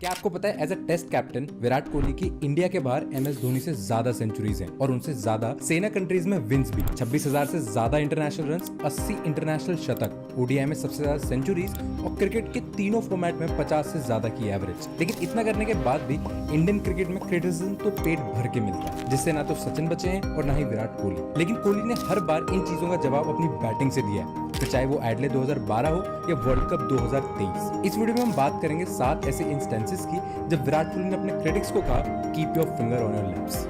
क्या आपको पता है as a test captain Virat Kohli की इंडिया के बाहर MS धोनी से ज्यादा सेंचुरीज हैं और उनसे ज्यादा सेना कंट्रीज में विंस भी। 26,000 से ज्यादा इंटरनेशनल रन्स, 80 इंटरनेशनल शतक, ODI में सबसे ज्यादा सेंचुरीज और क्रिकेट के तीनों फॉर्मेट में 50 से ज्यादा की एवरेज। लेकिन इतना करने के बाद भी इंडियन क्रिकेट में क्रिटिसिज्म तो पेट भर के मिलता है, जिससे ना तो सचिन बचे हैं और ना ही विराट कोहली। लेकिन कोहली ने हर बार इन चीजों का जवाब अपनी बैटिंग से दिया है, तो चाहे वो एडले 2012 हो या वर्ल्ड कप 2023। इस वीडियो में हम बात करेंगे 7 ऐसे इंस्टेंसेस की जब विराट कोहली ने अपने क्रिटिक्स को कहा keep your finger on your lips.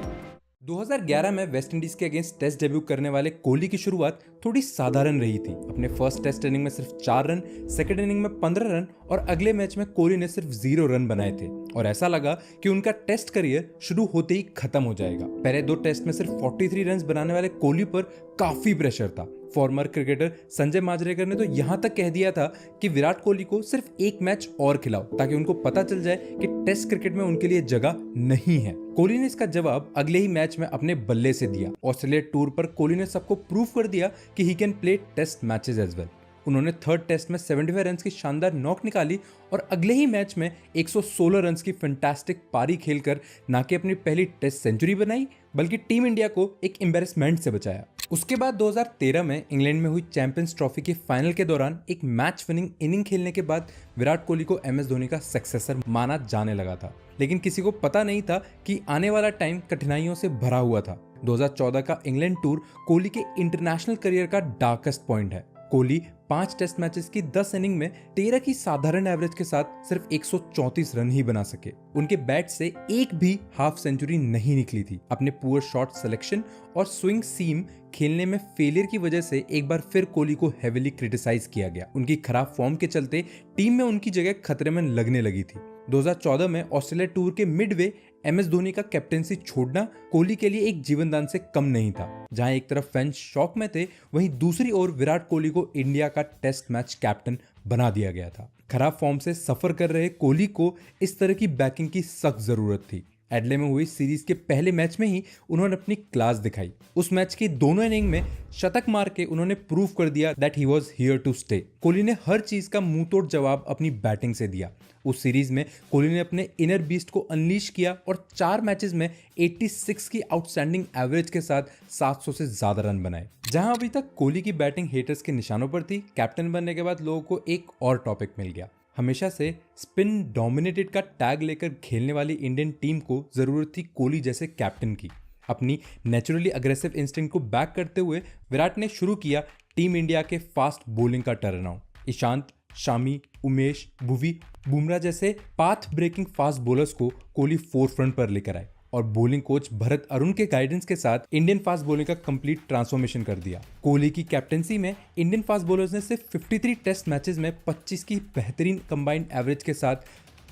2011 में वेस्ट इंडीज के अगेंस्ट टेस्ट डेब्यू करने वाले कोहली की शुरुआत थोड़ी साधारण रही थी। अपने फर्स्ट टेस्ट इनिंग में सिर्फ 4 रन, सेकंड इनिंग में 15 रन और अगले मैच में कोहली ने सिर्फ 0 रन बनाए थे और ऐसा लगा कि उनका टेस्ट करियर शुरू होते ही खत्म हो जाएगा। पहले 2 टेस्ट में सिर्फ 43 रन बनाने वाले कोहली पर काफी प्रेशर था। फॉर्मर क्रिकेटर संजय मांजरेकर ने तो यहां तक कह दिया था कि विराट कोहली को सिर्फ एक मैच और खिलाओ ताकि उनको पता चल जाए कि टेस्ट क्रिकेट में उनके लिए जगह नहीं है। कोहली ने इसका जवाब अगले ही मैच में अपने बल्ले से दिया। ऑस्ट्रेलिया टूर पर कोहली ने सबको प्रूव कर दिया कि he can play test matches as well. उन्होंने थर्ड टेस्ट में 75 रन की शानदार नॉक निकाली और अगले ही मैच में 116 रन की फैंटास्टिक पारी खेलकर ना कि अपनी पहली टेस्ट सेंचुरी बनाई बल्कि टीम इंडिया को एक एम्बैरेसमेंट से बचाया। उसके बाद 2013 में इंग्लैंड में हुई चैंपियंस ट्रॉफी के फाइनल के दौरान एक मैच विनिंग इनिंग खेलने के बाद विराट कोहली को MS धोनी का सक्सेसर माना जाने लगा था। लेकिन किसी को पता नहीं था कि आने वाला टाइम कठिनाइयों से भरा हुआ था। 2014 का इंग्लैंड टूर कोहली के इंटरनेशनल करियर का डार्केस्ट पॉइंट है। कोहली 5 टेस्ट मैचेस की 10 इनिंग में 13 की साधारण एवरेज के साथ सिर्फ 134 रन ही बना सके। उनके बैट से एक भी हाफ सेंचुरी नहीं निकली थी। अपने पुअर शॉट सिलेक्शन और स्विंग सीम खेलने में फेलियर की वजह से एक बार फिर कोहली को हेविली क्रिटिसाइज किया गया। उनकी खराब फॉर्म के चलते टीम में उनकी जगह खतरे में लगने लगी थी। 2014 में ऑस्ट्रेलिया टूर के मिडवे MS धोनी का कैप्टेंसी छोड़ना कोहली के लिए एक जीवनदान से कम नहीं था। जहां एक तरफ फैंस शॉक में थे, वहीं दूसरी ओर विराट कोहली को इंडिया का टेस्ट मैच कैप्टन बना दिया गया था। खराब फॉर्म से सफर कर रहे कोहली को इस तरह की बैकिंग की सख्त जरूरत थी। एडले में हुई सीरीज के पहले मैच में ही उन्होंने अपनी क्लास दिखाई। उस मैच की दोनों इनिंग में शतक मार के उन्होंने प्रूव कर दिया that he was here to stay. Kohli ने हर चीज का मुंह तोड़ जवाब अपनी बैटिंग से दिया। उस सीरीज में कोहली ने अपने इनर बीस्ट को अनलीश किया और 4 मैचेस में 86 की आउटस्टैंडिंग एवरेज के साथ 700 से ज्यादा रन बनाए। जहां अभी तक कोहली की बैटिंग हेटर्स के निशानों पर थी, कैप्टन बनने के बाद लोगों को एक और टॉपिक मिल गया। हमेशा से स्पिन डोमिनेटेड का टैग लेकर खेलने वाली इंडियन टीम को जरूरत थी कोहली जैसे कैप्टन की। अपनी नेचुरली अग्रेसिव इंस्टिंक्ट को बैक करते हुए विराट ने शुरू किया टीम इंडिया के फास्ट बॉलिंग का टर्नअराउंड। ईशांत, शामी, उमेश, भुवी, बुमराह जैसे पाथ ब्रेकिंग फास्ट बॉलर्स को कोहली फोरफ्रंट पर लेकर आए और बॉलिंग कोच भरत अरुण के गाइडेंस के साथ इंडियन फास्ट बॉलिंग का कंप्लीट ट्रांसफॉर्मेशन कर दिया। कोहली की कैप्टेंसी में इंडियन फास्ट बॉलर्स ने सिर्फ 53 टेस्ट मैचेस में 25 की बेहतरीन कंबाइंड एवरेज के साथ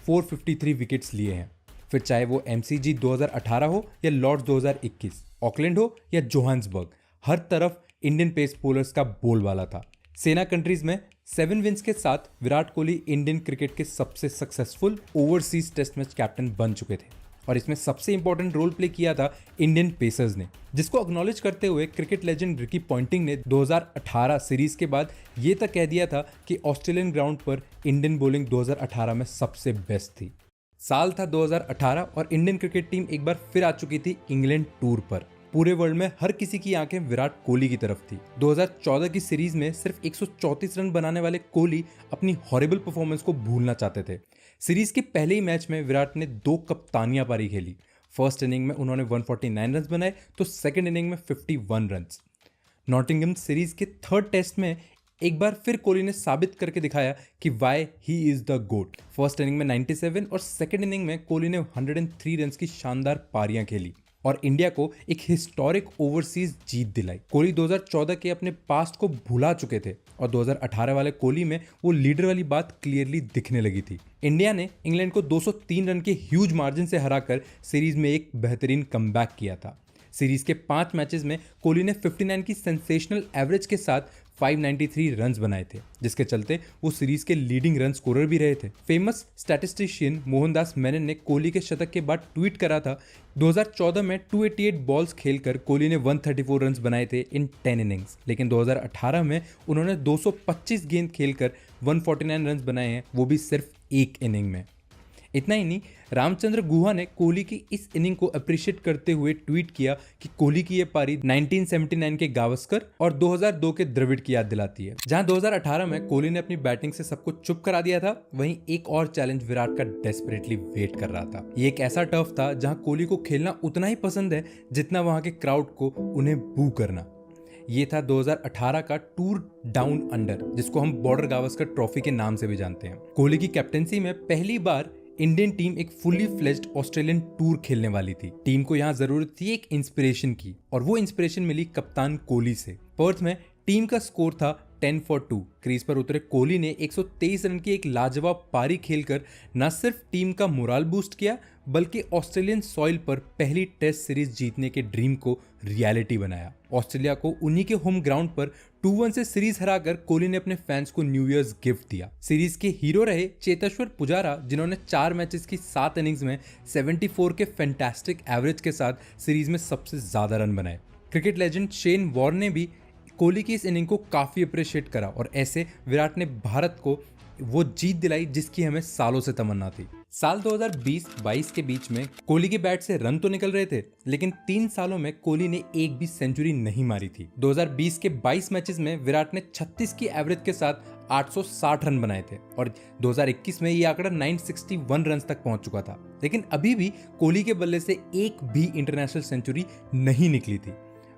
453 विकेट्स लिए हैं। फिर चाहे वो MCG 2018 हो या लॉर्ड्स 2021, ऑकलैंड हो या जोहान्सबर्ग, हर तरफ इंडियन पेस बॉलर्स का बोलबाला था। सेना कंट्रीज में 7 विंस के साथ विराट कोहली इंडियन क्रिकेट के सबसे successful overseas test match captain बन चुके थे और इसमें सबसे इंपॉर्टेंट रोल प्ले किया था इंडियन पेसर्स ने, जिसको एक्नॉलेज करते हुए क्रिकेट लेजेंड रिकी पॉन्टिंग ने 2018 सीरीज के बाद ये तक कह दिया था कि ऑस्ट्रेलियन ग्राउंड पर इंडियन बॉलिंग 2018 में सबसे बेस्ट थी। साल था 2018 और इंडियन क्रिकेट टीम एक बार फिर आ चुकी थी इंग्लैंड टूर पर। पूरे वर्ल्ड में हर किसी की आंखें विराट कोहली की तरफ थी। 2014 की सीरीज में सिर्फ 134 रन बनाने वाले कोहली अपनी हॉरिबल परफॉर्मेंस को भूलना चाहते थे। सीरीज के पहले ही मैच में विराट ने 2 कप्तानियां पारी खेली। फर्स्ट इनिंग में उन्होंने 149 रन बनाए तो सेकंड इनिंग में 51 रन। नॉटिंघम सीरीज के थर्ड टेस्ट में एक बार फिर कोहली ने साबित करके दिखाया कि why he is the GOAT. First inning में 97 और सेकंड इनिंग में कोहली ने 103 रन की शानदार पारियां खेली और इंडिया को एक हिस्टोरिक ओवरसीज जीत दिलाई। कोहली 2014 के अपने पास्ट को भुला चुके थे और 2018 वाले कोहली में वो लीडर वाली बात क्लियरली दिखने लगी थी। इंडिया ने इंग्लैंड को 203 रन के ह्यूज मार्जिन से हराकर सीरीज में एक बेहतरीन कमबैक किया था। सीरीज के 5 मैचेस में कोहली ने 59 की सेंसेशनल एवरेज के साथ 593 रन्स बनाए थे, जिसके चलते वो सीरीज के लीडिंग रन स्कोरर भी रहे थे। फेमस स्टैटिस्टिशियन मोहनदास मेनन ने कोहली के शतक के बाद ट्वीट करा था, 2014 में 288 बॉल्स खेलकर कोहली ने 134 रन्स बनाए थे इन 10 इनिंग्स, लेकिन 2018 में उन्होंने 225 गेंद खेलकर 149 रन्स बनाए हैं, वो भी सिर्फ एक इनिंग में। इतना ही नहीं, रामचंद्र गुहा ने कोहली की इस इनिंग को अप्रिशिएट करते हुए ट्वीट किया कि कोहली की ये पारी 1979 के गावस्कर और 2002 के द्रविड़ की याद दिलाती है। जहां 2018 में कोहली ने अपनी बैटिंग से सबको चुप करा दिया था, वहीं एक और चैलेंज विराट का डेस्परेटली वेट कर रहा था। ये एक ऐसा टर्फ था जहां कोहली को खेलना उतना ही पसंद है जितना वहां के क्राउड को उन्हें बू करना। ये था 2018 का टूर डाउन अंडर, जिसको हम बॉर्डर गावस्कर ट्रॉफी के नाम से भी जानते हैं। कोहली की कैप्टेंसी में पहली बार इंडियन टीम एक फुली फ्लेज्ड ऑस्ट्रेलियन टूर खेलने वाली थी। टीम को यहाँ जरूरत थी एक इंस्पिरेशन की, और वो इंस्पिरेशन मिली कप्तान कोहली से। पर्थ में टीम का स्कोर था 10 for 2। क्रीज पर उतरे कोहली ने 123 रन की एक लाजवाब पारी खेलकर न सिर्फ टीम का मोराल बूस्ट किया, बल्कि ऑस्ट्रेलियन सॉइल पर पहली टेस्ट सीरीज जीतने के ड्रीम को रियलिटी बनाया। ऑस्ट्रेलिया को उन्हीं के होम ग्राउंड पर 2-1 से सीरीज हराकर कोहली ने अपने फैंस को न्यू ईयर्स गिफ्ट दिया। सीरीज के हीरो रहे चेतेश्वर पुजारा, जिन्होंने 4 मैचेस की 7 इनिंग्स में 74 के फैंटास्टिक एवरेज के साथ सीरीज में सबसे ज्यादा रन बनाए। क्रिकेट लेजेंड शेन वॉर्न ने भी कोहली की इस इनिंग को काफी अप्रिशिएट करा, और ऐसे विराट ने भारत को वो जीत दिलाई जिसकी हमें सालों से तमन्ना थी। साल 2020-22 के बीच में कोहली के बैट से रन तो निकल रहे थे, लेकिन 3 सालों में कोहली ने एक भी सेंचुरी नहीं मारी थी। 2020 के 22 मैचेस में विराट ने 36 की एवरेज के साथ 860 रन बनाए थे, और 2021 में ये आंकड़ा 961 रन तक पहुंच चुका था। लेकिन अभी भी कोहली के बल्ले से एक भी इंटरनेशनल सेंचुरी नहीं निकली थी।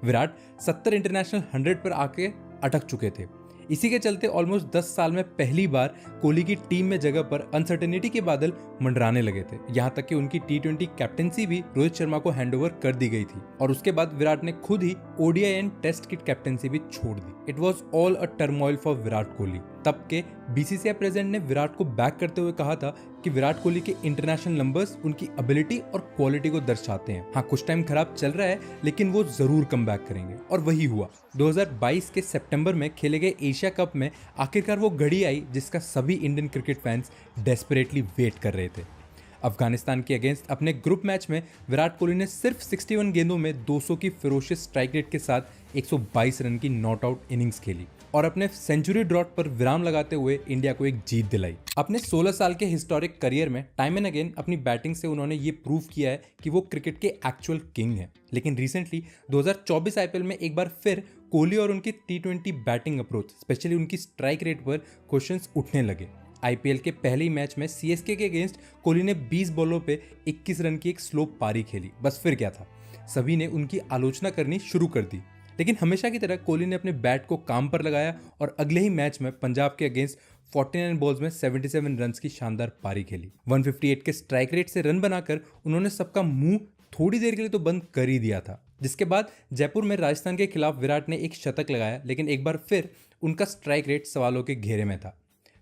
विराट 70 इंटरनेशनल 100 पर आके अटक चुके थे। इसी के चलते ऑलमोस्ट 10 साल में पहली बार कोहली की टीम में जगह पर अनसर्टेनिटी के बादल मंडराने लगे थे। यहाँ तक कि उनकी T20 कैप्टेंसी भी रोहित शर्मा को हैंडओवर कर दी गई थी, और उसके बाद विराट ने खुद ही ODI एंड टेस्ट की कैप्टेंसी भी छोड़ दी। It was all a turmoil for Virat Kohli. तब के BCCI प्रेसिडेंट ने विराट को बैक करते हुए कहा था कि विराट कोहली के इंटरनेशनल नंबर्स उनकी एबिलिटी और क्वालिटी को दर्शाते हैं। हाँ, कुछ टाइम खराब चल रहा है, लेकिन वो जरूर कम बैक करेंगे, और वही हुआ। 2022 के सितंबर में खेले गए एशिया कप में आखिरकार वो घड़ी आई जिसका सभी Indian cricket fans desperately wait कर रहे थे। अफगानिस्तान के अगेंस्ट अपने ग्रुप मैच में विराट कोहली ने सिर्फ 61 गेंदों में 200 की फेरोशियस स्ट्राइक रेट के साथ 122 रन की नॉट आउट इनिंग्स खेली, और अपने सेंचुरी ड्रॉट पर विराम लगाते हुए इंडिया को एक जीत दिलाई। अपने 16 साल के हिस्टोरिक करियर में टाइम एंड अगेन अपनी बैटिंग से उन्होंने ये प्रूव किया है कि वो क्रिकेट के एक्चुअल किंग हैं। लेकिन रिसेंटली 2024 IPL में एक बार फिर कोहली और उनकी T20 बैटिंग अप्रोच, स्पेशली उनकी स्ट्राइक रेट पर क्वेश्चंस उठने लगे। IPL के पहले ही मैच में CSK के अगेंस्ट कोहली ने 20 बॉलों पे 21 रन की एक स्लो पारी खेली। बस फिर क्या था, सभी ने उनकी आलोचना करनी शुरू कर दी। लेकिन हमेशा की तरह कोहली ने अपने बैट को काम पर लगाया, और अगले ही मैच में पंजाब के अगेंस्ट 49 बॉल्स में 77 रन की शानदार पारी खेली। 158 के स्ट्राइक रेट से रन बनाकर उन्होंने सबका मुंह थोड़ी देर के लिए तो बंद कर ही दिया था। जिसके बाद जयपुर में राजस्थान के खिलाफ विराट ने एक शतक लगाया, लेकिन एक बार फिर उनका स्ट्राइक रेट सवालों के घेरे में था।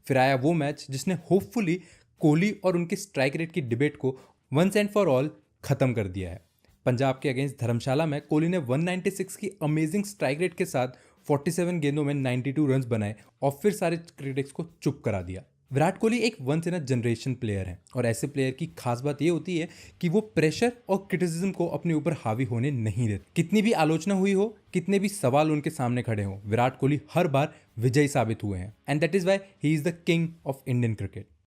फिर आया वो मैच जिसने होपफुली कोहली और उनके स्ट्राइक रेट की डिबेट को वंस एंड फॉर ऑल खत्म कर दिया है। पंजाब के अगेंस्ट धर्मशाला में कोहली ने 196 की अमेजिंग स्ट्राइक रेट के साथ 47 गेंदों में 92 रन बनाए, और फिर सारे क्रिटिक्स को चुप करा दिया। विराट कोहली एक once in a generation player है, और ऐसे प्लेयर की खास बात यह होती है कि वो प्रेशर और क्रिटिसिज्म को अपने ऊपर हावी होने नहीं देते। कितनी भी आलोचना हुई हो, कितने भी सवाल उनके सामने खड़े हो, विराट कोहली हर बार विजयी साबित हुए हैं, and that is why he is the king of Indian cricket.